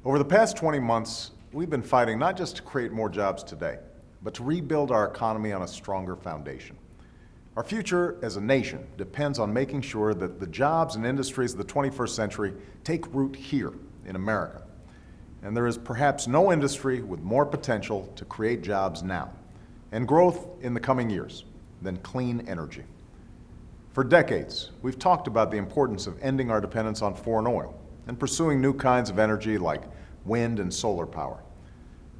Over the past 20 months, we've been fighting not just to create more jobs today, but to rebuild our economy on a stronger foundation. Our future as a nation depends on making sure that the jobs and industries of the 21st century take root here in America. And there is perhaps no industry with more potential to create jobs now and growth in the coming years than clean energy. For decades, we've talked about the importance of ending our dependence on foreign oil and pursuing new kinds of energy like wind and solar power.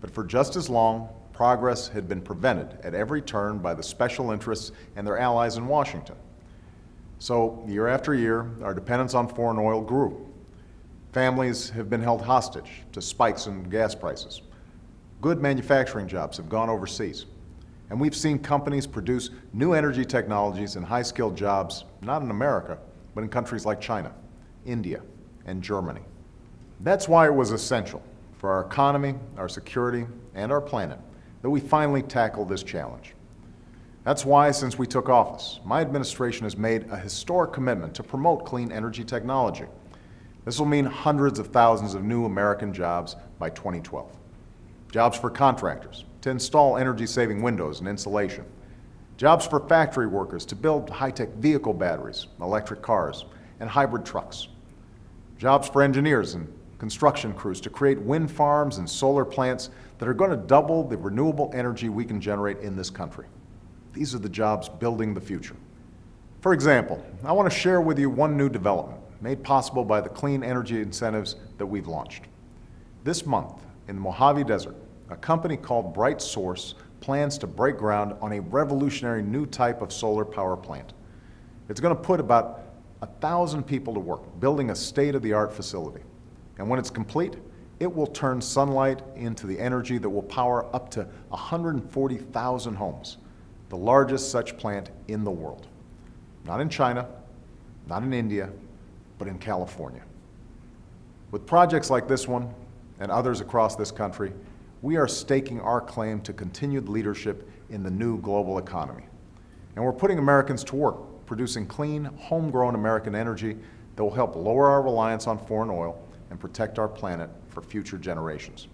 But for just as long, progress had been prevented at every turn by the special interests and their allies in Washington. So, year after year, our dependence on foreign oil grew. Families have been held hostage to spikes in gas prices. Good manufacturing jobs have gone overseas. And we've seen companies produce new energy technologies and high-skilled jobs, not in America, but in countries like China, India, and Germany. That's why it was essential for our economy, our security, and our planet that we finally tackle this challenge. That's why, since we took office, my administration has made a historic commitment to promote clean energy technology. This will mean hundreds of thousands of new American jobs by 2012. Jobs for contractors to install energy-saving windows and insulation. Jobs for factory workers to build high-tech vehicle batteries, electric cars, and hybrid trucks. Jobs for engineers and construction crews to create wind farms and solar plants that are going to double the renewable energy we can generate in this country. These are the jobs building the future. For example, I want to share with you one new development made possible by the clean energy incentives that we've launched. This month, in the Mojave Desert, a company called Bright Source plans to break ground on a revolutionary new type of solar power plant. It's going to put about 1,000 people to work building a state-of-the-art facility. And when it's complete, it will turn sunlight into the energy that will power up to 140,000 homes, the largest such plant in the world. Not in China, not in India, but in California. With projects like this one and others across this country, we are staking our claim to continued leadership in the new global economy. And we're putting Americans to work, producing clean, homegrown American energy that will help lower our reliance on foreign oil and protect our planet for future generations.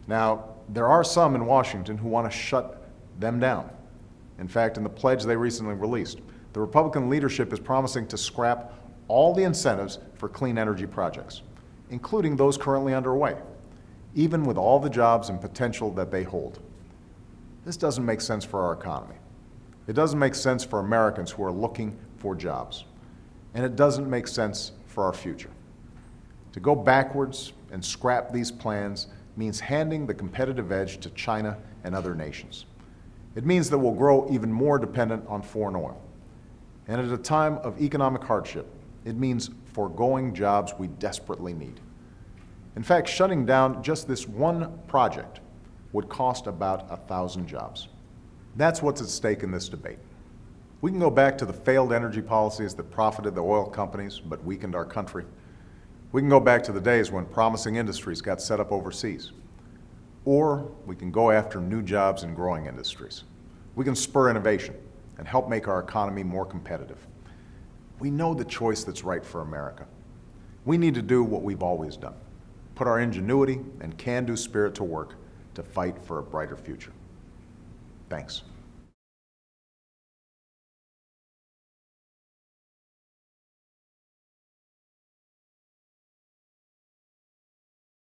Now, there are some in Washington who want to shut them down. In fact, in the pledge they recently released, the Republican leadership is promising to scrap all the incentives for clean energy projects, including those currently underway, even with all the jobs and potential that they hold. This doesn't make sense for our economy. It doesn't make sense for Americans who are looking for jobs. And it doesn't make sense for our future. To go backwards and scrap these plans means handing the competitive edge to China and other nations. It means that we'll grow even more dependent on foreign oil. And at a time of economic hardship, it means foregoing jobs we desperately need. In fact, shutting down just this one project would cost about 1,000 jobs. That's what's at stake in this debate. We can go back to the failed energy policies that profited the oil companies but weakened our country. We can go back to the days when promising industries got set up overseas. Or we can go after new jobs in growing industries. We can spur innovation and help make our economy more competitive. We know the choice that's right for America. We need to do what we've always done, put our ingenuity and can-do spirit to work to fight for a brighter future. Thanks.